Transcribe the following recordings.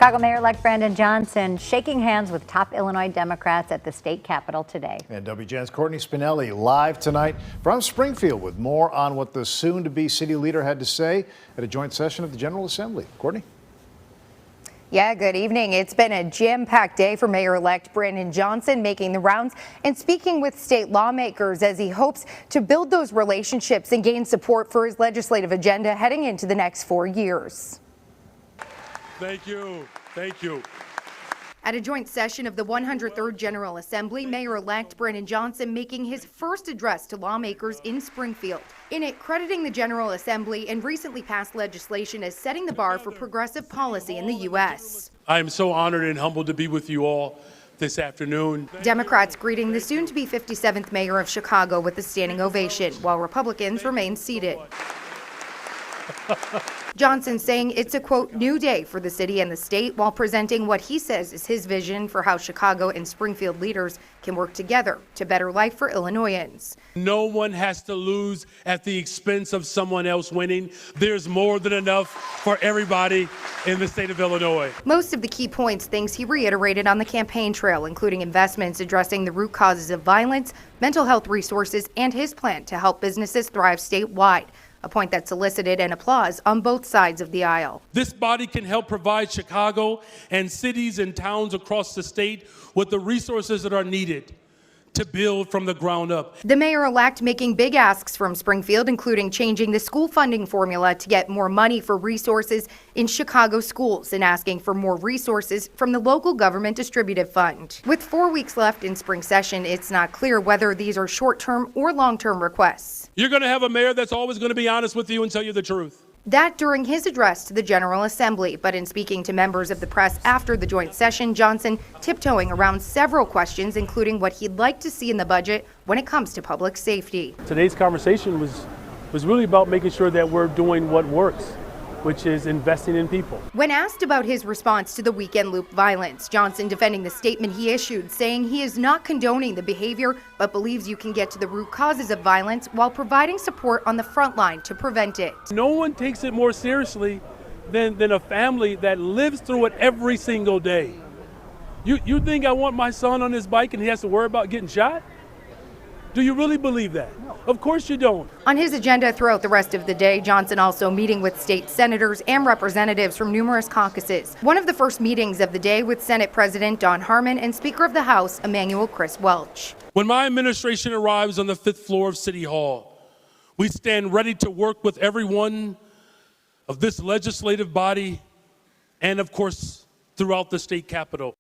Chicago Mayor-elect Brandon Johnson shaking hands with top Illinois Democrats at the state capitol today. And WGN's Courtney Spinelli live tonight from Springfield with more on what the soon-to-be city leader had to say at a joint session of the General Assembly. Courtney? Yeah, good evening. It's been a jam-packed day for Mayor-elect Brandon Johnson, making the rounds and speaking with state lawmakers as he hopes to build those relationships and gain support for his legislative agenda heading into the next 4 years. Thank you. Thank you. At a joint session of the 103rd General Assembly, Mayor-elect Brandon Johnson making his first address to lawmakers in Springfield. In it, crediting the General Assembly and recently passed legislation as setting the bar for progressive policy in the U.S. I am so honored and humbled to be with you all this afternoon. Democrats greeting the soon-to-be 57th mayor of Chicago with a standing ovation, while Republicans remain seated. Johnson saying it's a, quote, new day for the city and the state while presenting what he says is his vision for how Chicago and Springfield leaders can work together to better life for Illinoisans. No one has to lose at the expense of someone else winning. There's more than enough for everybody in the state of Illinois. Most of the key points, things he reiterated on the campaign trail, including investments addressing the root causes of violence, mental health resources, and his plan to help businesses thrive statewide. A point that solicited an applause on both sides of the aisle. This body can help provide Chicago and cities and towns across the state with the resources that are needed to build from the ground up. The mayor-elect making big asks from Springfield, including changing the school funding formula to get more money for resources in Chicago schools and asking for more resources from the local government distributive fund. With 4 weeks left in spring session, it's not clear whether these are short-term or long-term requests. You're going to have a mayor that's always going to be honest with you and tell you the truth. That during his address to the General Assembly, but in speaking to members of the press after the joint session, Johnson tiptoeing around several questions, including what he'd like to see in the budget when it comes to public safety. Today's conversation was really about making sure that we're doing what works, which is investing in people. When asked about his response to the weekend loop violence, Johnson defending the statement he issued, saying he is not condoning the behavior, but believes you can get to the root causes of violence while providing support on the front line to prevent it. No one takes it more seriously than a family that lives through it every single day. You think I want my son on his bike and he has to worry about getting shot? Do you really believe that? No. Of course you don't. On his agenda throughout the rest of the day, Johnson also meeting with state senators and representatives from numerous caucuses. One of the first meetings of the day with Senate President Don Harmon and Speaker of the House, Emanuel Chris Welch. When my administration arrives on the 5th floor of City Hall, we stand ready to work with everyone of this legislative body and, of course, throughout the state capitol.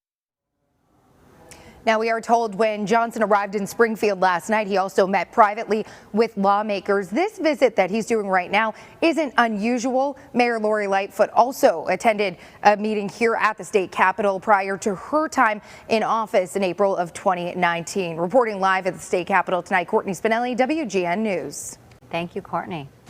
Now, we are told when Johnson arrived in Springfield last night, he also met privately with lawmakers. This visit that he's doing right now isn't unusual. Mayor Lori Lightfoot also attended a meeting here at the state capitol prior to her time in office in April of 2019. Reporting live at the state capitol tonight, Courtney Spinelli, WGN News. Thank you, Courtney.